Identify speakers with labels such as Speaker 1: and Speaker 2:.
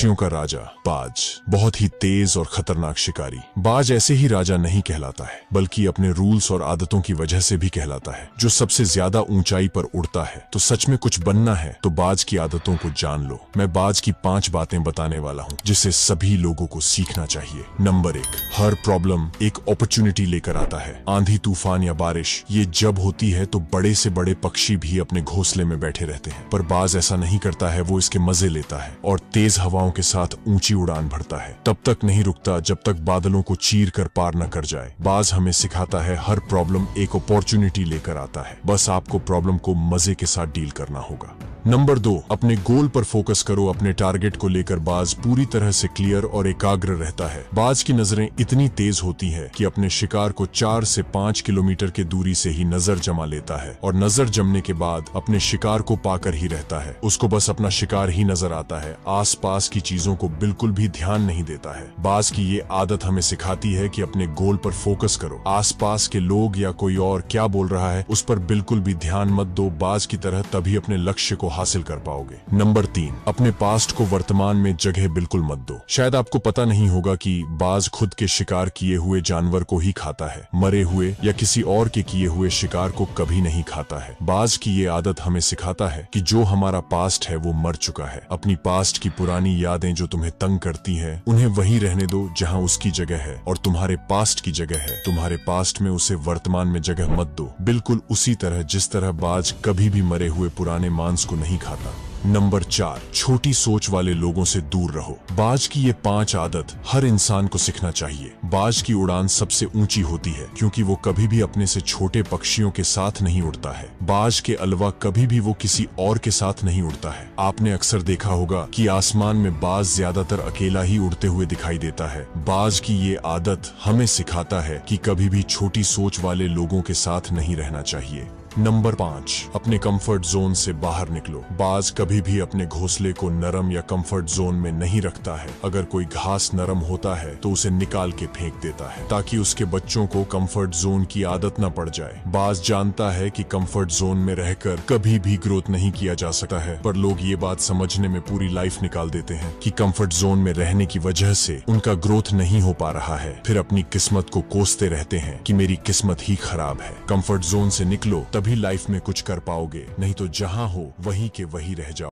Speaker 1: पक्षियों का राजा बाज, बहुत ही तेज और खतरनाक शिकारी। बाज ऐसे ही राजा नहीं कहलाता है, बल्कि अपने रूल्स और आदतों की वजह से भी कहलाता है। जो सबसे ज्यादा ऊंचाई पर उड़ता है। तो सच में कुछ बनना है तो बाज की आदतों को जान लो। मैं बाज की 5 बातें बताने वाला हूँ जिसे सभी लोगों को सीखना चाहिए। नंबर 1, हर प्रॉब्लम एक अपॉर्चुनिटी लेकर आता है। आंधी, तूफान या बारिश ये जब होती है तो बड़े से बड़े पक्षी भी अपने घोंसले में बैठे रहते हैं, पर बाज ऐसा नहीं करता है। वो इसके मजे लेता है और तेज हवाओं के साथ ऊंची उड़ान भरता है। तब तक नहीं रुकता जब तक बादलों को चीर कर पार न कर जाए। बाज हमें सिखाता है हर प्रॉब्लम एक अपॉर्चुनिटी लेकर आता है, बस आपको प्रॉब्लम को मजे के साथ डील करना होगा। नंबर 2, अपने गोल पर फोकस करो। अपने टारगेट को लेकर बाज पूरी तरह से क्लियर और एकाग्र रहता है। बाज की नजरें इतनी तेज होती है कि अपने शिकार को 4 से 5 किलोमीटर की दूरी से ही नजर जमा लेता है और नजर जमने के बाद अपने शिकार को पाकर ही रहता है। उसको बस अपना शिकार ही नजर आता है, आसपास की चीजों को बिल्कुल भी ध्यान नहीं देता है। बाज की ये आदत हमें सिखाती है कि अपने गोल पर फोकस करो। आसपास के लोग या कोई और क्या बोल रहा है उस पर बिल्कुल भी ध्यान मत दो। बाज की तरह तभी अपने लक्ष्य को हासिल कर पाओगे। नंबर 3, अपने पास्ट को वर्तमान में जगह बिल्कुल मत दो। शायद आपको पता नहीं होगा कि बाज खुद के शिकार किए हुए जानवर को ही खाता है, मरे हुए या किसी और के किए हुए शिकार को कभी नहीं खाता है। बाज की ये आदत हमें सिखाता है कि जो हमारा पास्ट है वो मर चुका है। अपनी पास्ट की पुरानी यादें जो तुम्हें तंग करती हैं, उन्हें वहीं रहने दो जहां उसकी जगह है और तुम्हारे पास्ट की जगह है। तुम्हारे पास्ट में उसे वर्तमान में जगह मत दो, बिल्कुल उसी तरह जिस तरह बाज कभी भी मरे हुए पुराने मांस को नहीं खाता। नंबर 4, छोटी सोच वाले लोगों से दूर रहो। बाज की ये 5 आदत हर इंसान को सीखना चाहिए। बाज की उड़ान सबसे ऊंची होती है क्योंकि वो कभी भी अपने से छोटे पक्षियों के साथ नहीं उड़ता है। बाज के अलावा कभी भी वो किसी और के साथ नहीं उड़ता है। आपने अक्सर देखा होगा कि आसमान में बाज ज्यादातर अकेला ही उड़ते हुए दिखाई देता है। बाज की ये आदत हमें सिखाता है कि कभी भी छोटी सोच वाले लोगों के साथ नहीं रहना चाहिए। नंबर 5, अपने कंफर्ट जोन से बाहर निकलो। बाज कभी भी अपने घोंसले को नरम या कंफर्ट जोन में नहीं रखता है। अगर कोई घास नरम होता है तो उसे निकाल के फेंक देता है ताकि उसके बच्चों को कंफर्ट जोन की आदत न पड़ जाए। बाज जानता है कि कंफर्ट जोन में रहकर कभी भी ग्रोथ नहीं किया जा सकता है, पर लोग ये बात समझने में पूरी लाइफ निकाल देते हैं कि कंफर्ट जोन में रहने की वजह से उनका ग्रोथ नहीं हो पा रहा है। फिर अपनी किस्मत को कोसते रहते हैं कि मेरी किस्मत ही खराब है। कंफर्ट जोन से निकलो, भी लाइफ में कुछ कर पाओगे, नहीं तो जहां हो वहीं के वहीं रह जाओ।